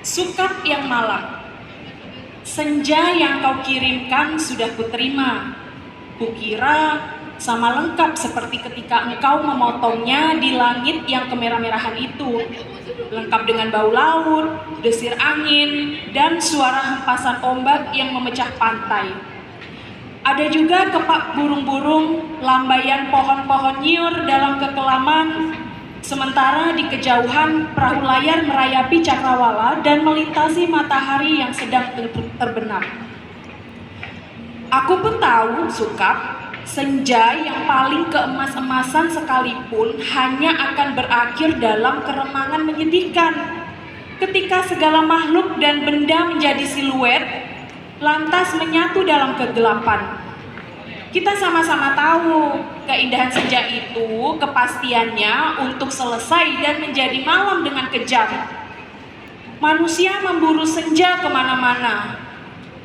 Sukap yang malam, senja yang kau kirimkan sudah kuterima. Kukira sama lengkap seperti ketika engkau memotongnya di langit yang kemerah-merahan itu. Lengkap dengan bau laut, desir angin, dan suara hempasan ombak yang memecah pantai. Ada juga kepak burung-burung, lambaian pohon-pohon nyiur dalam kekelaman. Sementara di kejauhan perahu layar merayapi cakrawala dan melintasi matahari yang sedang terbenam. Aku pun tahu, Sukap, senja yang paling keemas-emasan sekalipun hanya akan berakhir dalam keremangan menyedihkan. Ketika segala makhluk dan benda menjadi siluet, lantas menyatu dalam kegelapan. Kita sama-sama tahu keindahan senja itu kepastiannya untuk selesai dan menjadi malam dengan kejam. Manusia memburu senja kemana-mana,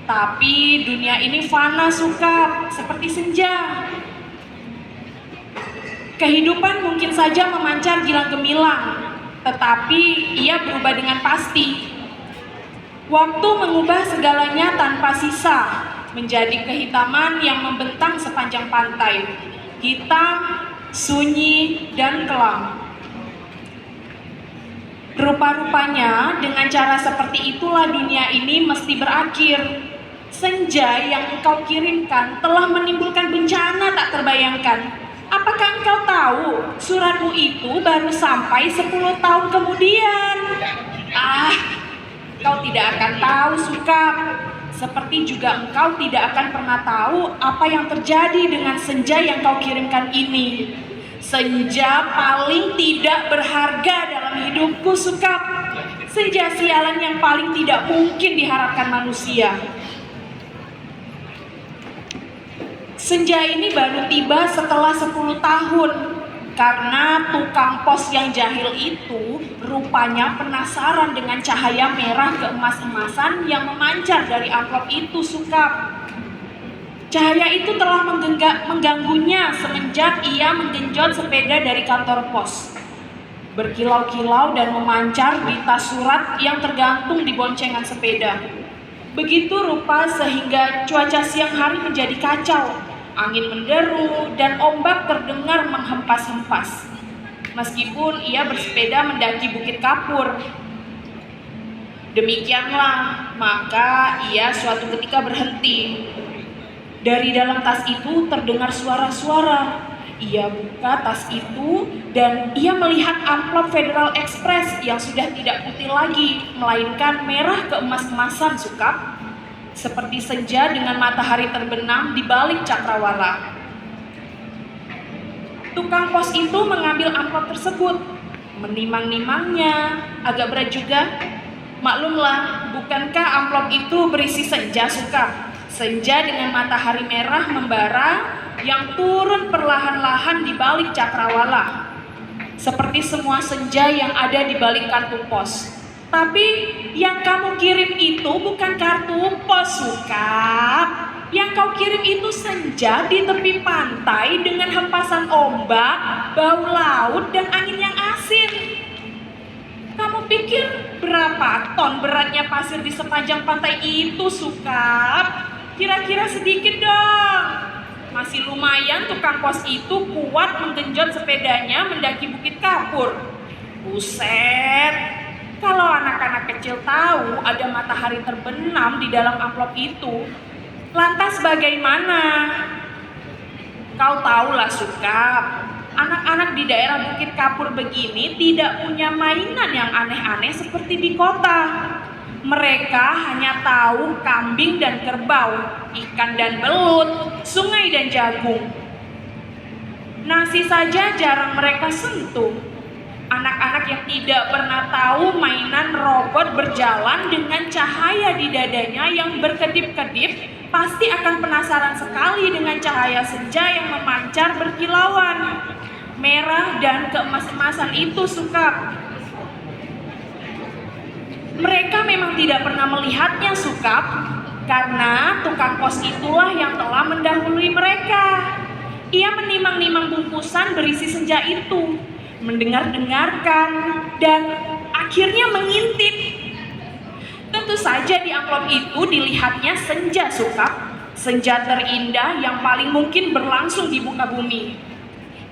tapi dunia ini fana, Sukap, seperti senja. Kehidupan mungkin saja memancar gilang gemilang, tetapi ia berubah dengan pasti. Waktu mengubah segalanya tanpa sisa, menjadi kehitaman yang membentang sepanjang pantai, hitam, sunyi, dan kelam. Rupa-rupanya dengan cara seperti itulah dunia ini mesti berakhir. Senja yang engkau kirimkan telah menimbulkan bencana tak terbayangkan. Apakah engkau tahu suratmu itu baru sampai 10 tahun kemudian? Kau tidak akan tahu, Sukap. Seperti juga engkau tidak akan pernah tahu apa yang terjadi dengan senja yang kau kirimkan ini. Senja paling tidak berharga dalam hidupku, Sukap. Senja sialan yang paling tidak mungkin diharapkan manusia. Senja ini baru tiba setelah 10 tahun. Karena tukang pos yang jahil itu rupanya penasaran dengan cahaya merah keemas-emasan yang memancar dari amplop itu, Sukap. Cahaya itu telah mengganggunya semenjak ia menggenjot sepeda dari kantor pos. Berkilau-kilau dan memancar di tas surat yang tergantung di boncengan sepeda. Begitu rupa sehingga cuaca siang hari menjadi kacau. Angin menderu dan ombak terdengar menghempas-hempas. Meskipun ia bersepeda mendaki Bukit Kapur. Demikianlah, maka ia suatu ketika berhenti. Dari dalam tas itu terdengar suara-suara. Ia buka tas itu dan ia melihat amplop Federal Express yang sudah tidak putih lagi, melainkan merah keemas-emasan, Sukap. Seperti senja dengan matahari terbenam di balik cakrawala. Tukang pos itu mengambil amplop tersebut, menimang-nimangnya, agak berat juga. Maklumlah, bukankah amplop itu berisi senja, Sukap? Senja dengan matahari merah membara yang turun perlahan-lahan di balik cakrawala. Seperti semua senja yang ada di balik kartu pos. Tapi yang kamu kirim itu bukan kartu pos, Sukap. Yang kau kirim itu senja di tepi pantai dengan hempasan ombak, bau laut, dan angin yang asin. Kamu pikir berapa ton beratnya pasir di sepanjang pantai itu, Sukap? Kira-kira sedikit dong. Masih lumayan tukang pos itu kuat menggenjot sepedanya mendaki Bukit Kapur. Buset. Kalau anak-anak kecil tahu ada matahari terbenam di dalam amplop itu, lantas bagaimana? Kau tahulah, Sukap, anak-anak di daerah Bukit Kapur begini tidak punya mainan yang aneh-aneh seperti di kota. Mereka hanya tahu kambing dan kerbau, ikan dan belut, sungai dan jagung. Nasi saja jarang mereka sentuh. Anak-anak yang tidak pernah tahu mainan robot berjalan dengan cahaya di dadanya yang berkedip-kedip pasti akan penasaran sekali dengan cahaya senja yang memancar berkilauan merah dan keemas-emasan itu, Sukap. Mereka memang tidak pernah melihatnya, Sukap, karena tukang pos itulah yang telah mendahului mereka. Ia menimang-nimang bungkusan berisi senja itu, mendengar-dengarkan, dan akhirnya mengintip. saja di amplop itu dilihatnya senja, Sukap. Senja terindah yang paling mungkin berlangsung di muka bumi.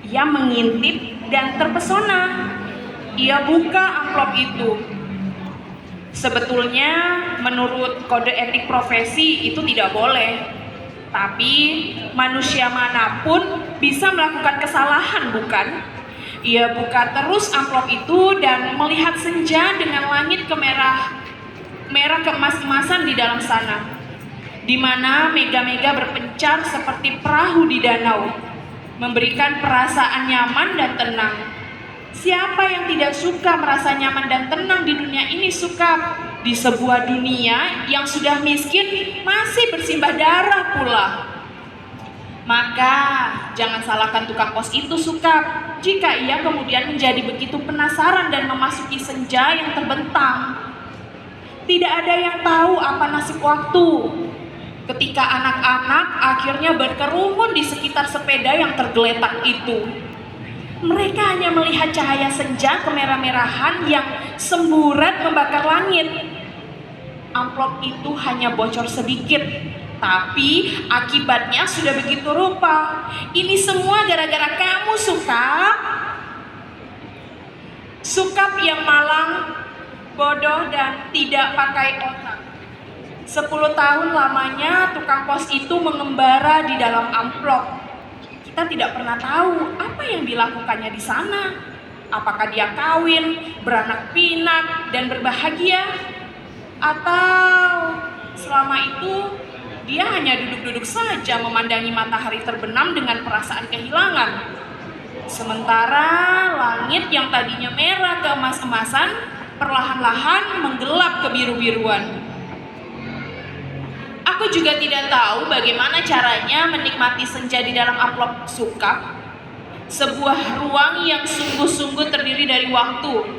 Ia mengintip dan terpesona. Ia buka amplop itu. Sebetulnya menurut kode etik profesi itu tidak boleh. Tapi manusia manapun bisa melakukan kesalahan, bukan? Ia buka terus amplop itu dan melihat senja dengan langit merah keemas-emasan di dalam sana, di mana mega-mega berpencar seperti perahu di danau, memberikan perasaan nyaman dan tenang. Siapa yang tidak suka merasa nyaman dan tenang di dunia ini, Sukap? Di sebuah dunia yang sudah miskin masih bersimbah darah pula. Maka jangan salahkan tukang pos itu, Sukap, jika ia kemudian menjadi begitu penasaran dan memasuki senja yang terbentang. Tidak ada yang tahu apa nasib waktu ketika anak-anak akhirnya berkerumun di sekitar sepeda yang tergeletak itu. Mereka hanya melihat cahaya senja kemerah-merahan yang semburat membakar langit. Amplop itu hanya bocor sedikit, tapi akibatnya sudah begitu rupa. Ini semua gara-gara kamu, Sukap. Sukap yang malang, bodoh dan tidak pakai otak. 10 tahun lamanya tukang pos itu mengembara di dalam amplop. Kita tidak pernah tahu apa yang dilakukannya di sana. Apakah dia kawin, beranak pinak, dan berbahagia? Atau selama itu dia hanya duduk-duduk saja memandangi matahari terbenam dengan perasaan kehilangan. Sementara langit yang tadinya merah keemas-emasan perlahan-lahan menggelap kebiru-biruan. Aku juga tidak tahu bagaimana caranya menikmati senja di dalam amplop, Sukap. Sebuah ruang yang sungguh-sungguh terdiri dari waktu.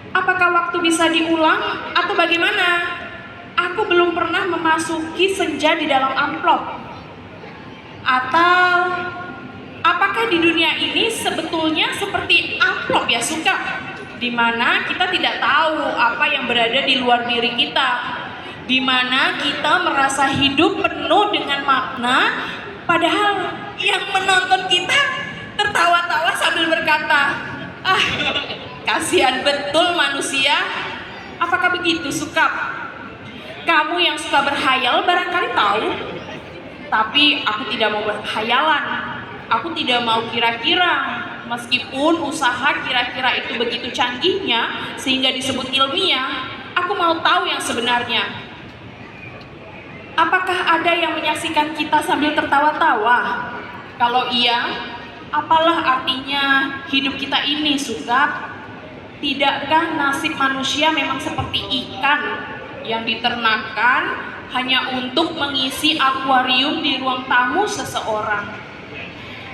Apakah waktu bisa diulang atau bagaimana? Aku belum pernah memasuki senja di dalam amplop. Atau apakah di dunia ini sebetulnya seperti amplop, ya, Sukap? Di mana kita tidak tahu apa yang berada di luar diri kita, di mana kita merasa hidup penuh dengan makna, padahal yang menonton kita tertawa-tawa sambil berkata, "Ah, kasihan betul manusia." Apakah begitu, Sukap? Kamu yang suka berhayal barangkali tahu, tapi aku tidak mau berhayalan. Aku tidak mau kira-kira. Meskipun usaha kira-kira itu begitu canggihnya sehingga disebut ilmiah, aku mau tahu yang sebenarnya. Apakah ada yang menyaksikan kita sambil tertawa-tawa? Kalau iya, apalah artinya hidup kita ini, Sukap? Tidakkah nasib manusia memang seperti ikan yang diternakan hanya untuk mengisi akuarium di ruang tamu seseorang,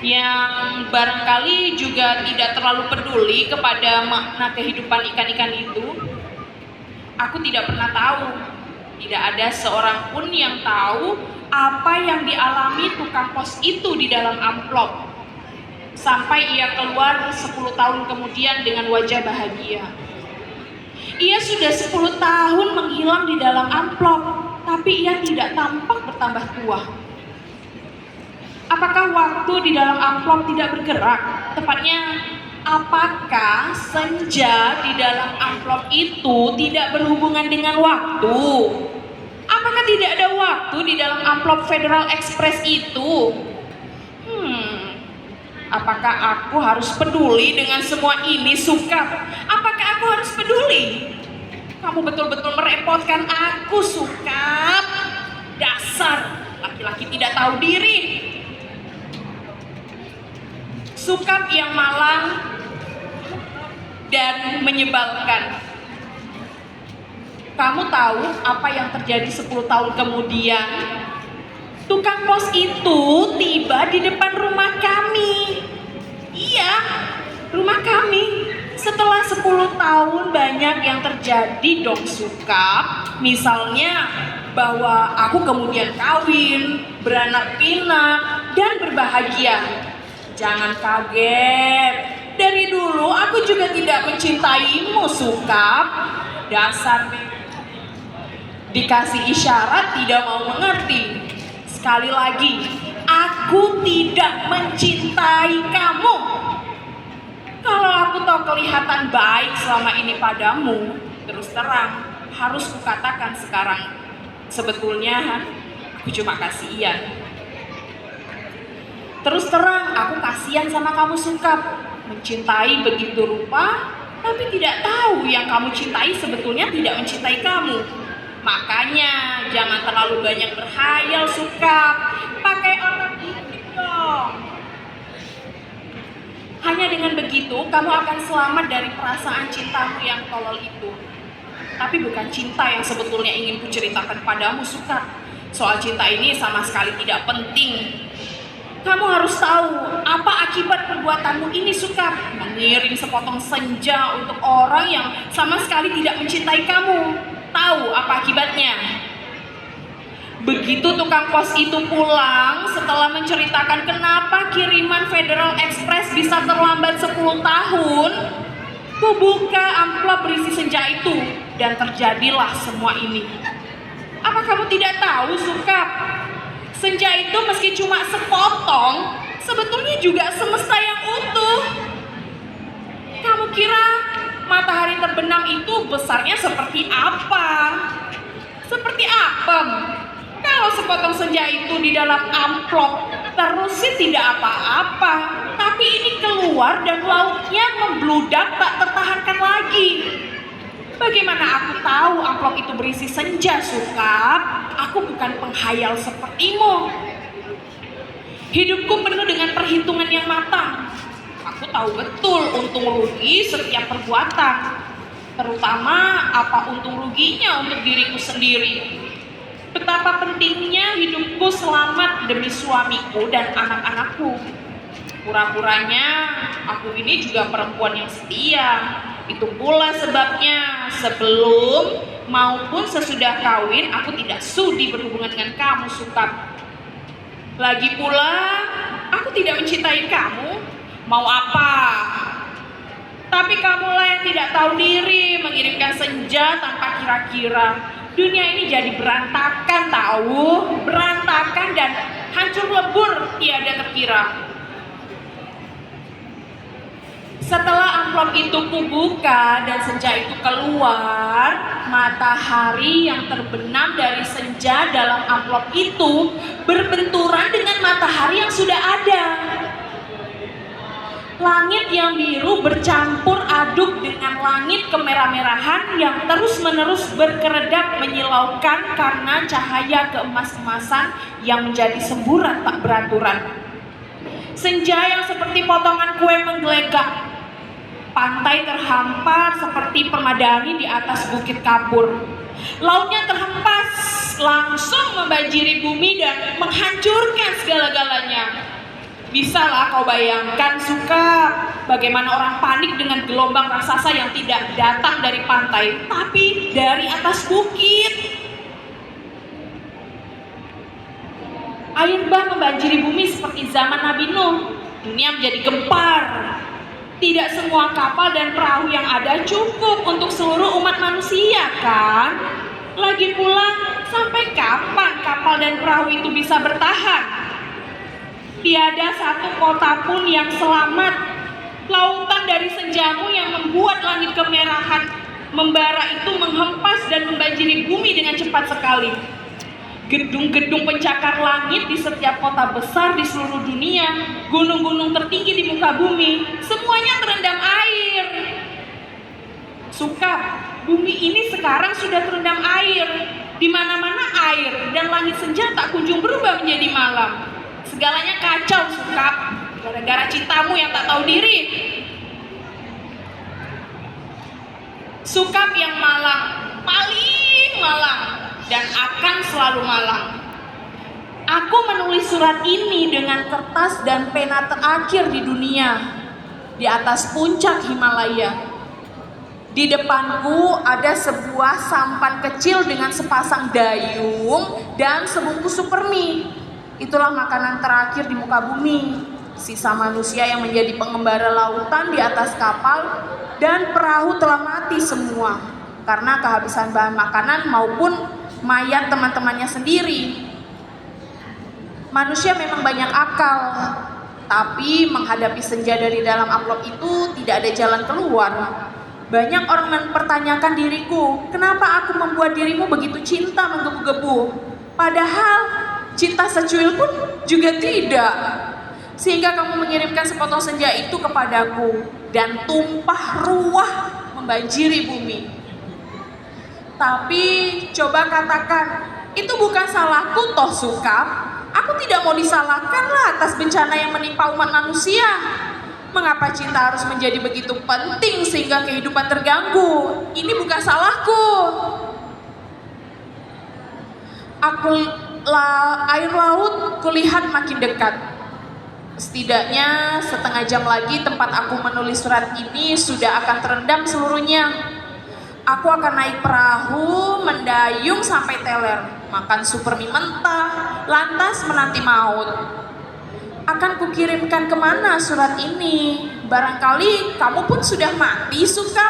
yang barangkali juga tidak terlalu peduli kepada makna kehidupan ikan-ikan itu? Aku tidak pernah tahu. Tidak ada seorang pun yang tahu apa yang dialami tukang pos itu di dalam amplop. Sampai ia keluar 10 tahun kemudian dengan wajah bahagia. Ia sudah 10 tahun menghilang di dalam amplop, tapi ia tidak tampak bertambah tua. Apakah waktu di dalam amplop tidak bergerak? Tepatnya, apakah senja di dalam amplop itu tidak berhubungan dengan waktu? Apakah tidak ada waktu di dalam amplop Federal Express itu? Apakah aku harus peduli dengan semua ini, Sukap? Apakah aku harus peduli? Kamu betul-betul merepotkan aku, Sukap. Dasar laki-laki tidak tahu diri. Sukap yang malang dan menyebalkan. Kamu tahu apa yang terjadi 10 tahun kemudian? Tukang pos itu tiba di depan rumah kami. Iya, rumah kami. Setelah 10 tahun banyak yang terjadi dong, Sukap. Misalnya bahwa aku kemudian kawin, beranak pinak, dan berbahagia. Jangan kaget, dari dulu aku juga tidak mencintaimu, Sukap. Dasar Dikasih isyarat tidak mau mengerti. Sekali lagi, aku tidak mencintai kamu. Kalau aku tahu kelihatan baik selama ini padamu, terus terang harus kukatakan sekarang, sebetulnya aku cuma kasihan. Terus terang, aku kasihan sama kamu Sukap. Mencintai begitu rupa, tapi tidak tahu yang kamu cintai sebetulnya tidak mencintai kamu. Makanya jangan terlalu banyak berhayal Sukap. Pakai otak dikit dong. Hanya dengan begitu, kamu akan selamat dari perasaan cintamu yang tolol itu. Tapi bukan cinta yang sebetulnya ingin kuceritakan padamu Sukap. Soal cinta ini sama sekali tidak penting. Kamu harus tahu apa akibat perbuatanmu ini Sukap. Mengirim sepotong senja untuk orang yang sama sekali tidak mencintai kamu. Tahu apa akibatnya? Begitu tukang pos itu pulang setelah menceritakan kenapa kiriman Federal Express bisa terlambat 10 tahun, ku buka amplop berisi senja itu dan terjadilah semua ini. Apa kamu tidak tahu Sukap? Senja itu meski cuma sepotong, sebetulnya juga semesta yang utuh. Kamu kira matahari terbenam itu besarnya seperti apa? Seperti apem. Kalau sepotong senja itu di dalam amplop, terus sih tidak apa-apa. Tapi ini keluar dan lautnya membludak tak tertahankan lagi. Bagaimana aku tahu amplop itu berisi senja Sukap? Aku bukan penghayal sepertimu. Hidupku penuh dengan perhitungan yang matang. Aku tahu betul untung rugi setiap perbuatan. Terutama apa untung ruginya untuk diriku sendiri. Betapa pentingnya hidupku selamat demi suamiku dan anak-anakku. Pura-puranya aku ini juga perempuan yang setia. Itu pula sebabnya sebelum maupun sesudah kawin aku tidak sudi berhubungan dengan kamu Sukap. Lagi pula aku tidak mencintai kamu. Mau apa? Tapi kamulah yang tidak tahu diri mengirimkan senja tanpa kira-kira. Dunia ini jadi berantakan tahu, berantakan dan hancur lebur tiada terkira. Setelah amplop itu kubuka dan senja itu keluar, matahari yang terbenam dari senja dalam amplop itu berbenturan dengan matahari yang sudah ada. Langit yang biru bercampur aduk dengan langit kemerah-merahan yang terus-menerus berkeredap menyilaukan karena cahaya keemas-emasan yang menjadi semburat tak beraturan. Senja yang seperti potongan kue menggelegak. Pantai terhampar seperti permadani di atas bukit kapur. Lautnya terhempas langsung membanjiri bumi dan menghancurkan segala-galanya. Bisalah kau bayangkan Sukap, bagaimana orang panik dengan gelombang raksasa yang tidak datang dari pantai, tapi dari atas bukit. Air bah membanjiri bumi seperti zaman Nabi Nuh. Dunia menjadi gempar. Tidak semua kapal dan perahu yang ada cukup untuk seluruh umat manusia kan? Lagi pula, sampai kapan kapal dan perahu itu bisa bertahan? Tiada satu kota pun yang selamat. Lautan dari senjamu yang membuat langit kemerahan membara itu menghempas dan membanjiri bumi dengan cepat sekali. Gedung-gedung pencakar langit di setiap kota besar di seluruh dunia, gunung-gunung tertinggi di muka bumi, semuanya terendam air. Sukap, bumi ini sekarang sudah terendam air. Di mana-mana air dan langit senja tak kunjung berubah menjadi malam. Segalanya kacau Sukap, gara-gara cintamu yang tak tahu diri. Sukap yang malang, paling malang, dan akan selalu malang. Aku menulis surat ini dengan kertas dan pena terakhir di dunia, di atas puncak Himalaya. Di depanku ada sebuah sampan kecil dengan sepasang dayung dan sebungkus super mie. Itulah makanan terakhir di muka bumi. Sisa manusia yang menjadi pengembara lautan di atas kapal dan perahu telah mati semua karena kehabisan bahan makanan maupun mayat teman-temannya sendiri. Manusia memang banyak akal, tapi menghadapi senja dari dalam amplop itu tidak ada jalan keluar. Banyak orang mempertanyakan diriku, kenapa aku membuat dirimu begitu cinta menggebu-gebu? Padahal cinta secuil pun juga tidak. Sehingga kamu mengirimkan sepotong senja itu kepadaku dan tumpah ruah membanjiri bumi. Tapi coba katakan, itu bukan salahku toh Sukap. Aku tidak mau disalahkan lah atas bencana yang menimpa umat manusia. Mengapa cinta harus menjadi begitu penting sehingga kehidupan terganggu? Ini bukan salahku. Air laut kulihat makin dekat. Setidaknya setengah jam lagi tempat aku menulis surat ini sudah akan terendam seluruhnya. Aku akan naik perahu, mendayung sampai teler, makan super mie mentah, lantas menanti maut. Akan kukirimkan kemana surat ini? Barangkali kamu pun sudah mati, Sukap.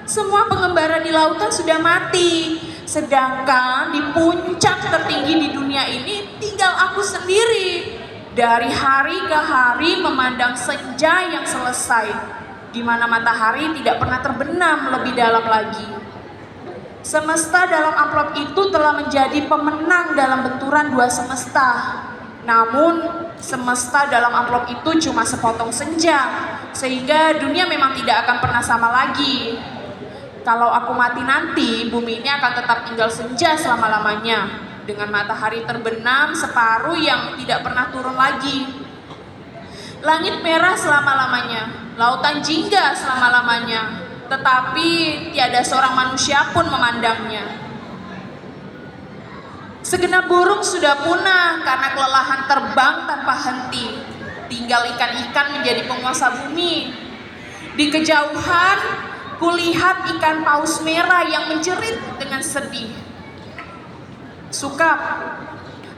Semua pengembara di lautan sudah mati. Sedangkan di puncak tertinggi di dunia ini tinggal aku sendiri. Dari hari ke hari memandang senja yang selesai, di mana matahari tidak pernah terbenam lebih dalam lagi. Semesta dalam amplop itu telah menjadi pemenang dalam benturan dua semesta. Namun semesta dalam amplop itu cuma sepotong senja, sehingga dunia memang tidak akan pernah sama lagi. Kalau aku mati nanti, bumi ini akan tetap tinggal senja selama-lamanya, dengan matahari terbenam separuh yang tidak pernah turun lagi. Langit merah selama-lamanya, lautan jingga selama-lamanya, tetapi tiada seorang manusia pun memandangnya. Segenap burung sudah punah karena kelelahan terbang tanpa henti. Tinggal ikan-ikan menjadi penguasa bumi. Di kejauhan, kulihat ikan paus merah yang menjerit dengan sedih. Sukap,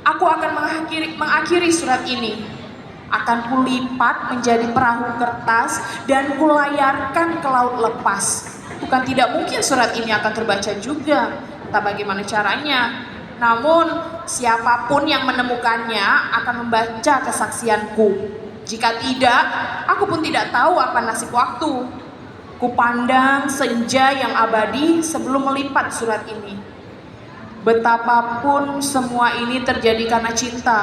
aku akan mengakhiri surat ini. Akan kulipat menjadi perahu kertas dan kulayarkan ke laut lepas. Bukan tidak mungkin surat ini akan terbaca juga, entah bagaimana caranya. Namun siapapun yang menemukannya akan membaca kesaksianku. Jika tidak, aku pun tidak tahu apa nasib waktu. Kupandang senja yang abadi sebelum melipat surat ini. Betapapun semua ini terjadi karena cinta.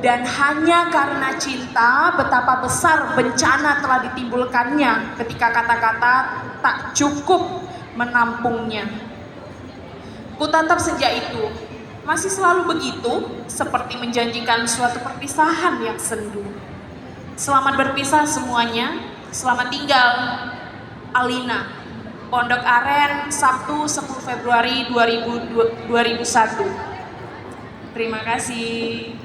Dan hanya karena cinta, betapa besar bencana telah ditimbulkannya ketika kata-kata tak cukup menampungnya. Kutatap senja itu masih selalu begitu, seperti menjanjikan suatu perpisahan yang sendu. Selamat berpisah semuanya, selamat tinggal. Alina, Pondok Aren, Sabtu 10 Februari 2001. Terima kasih.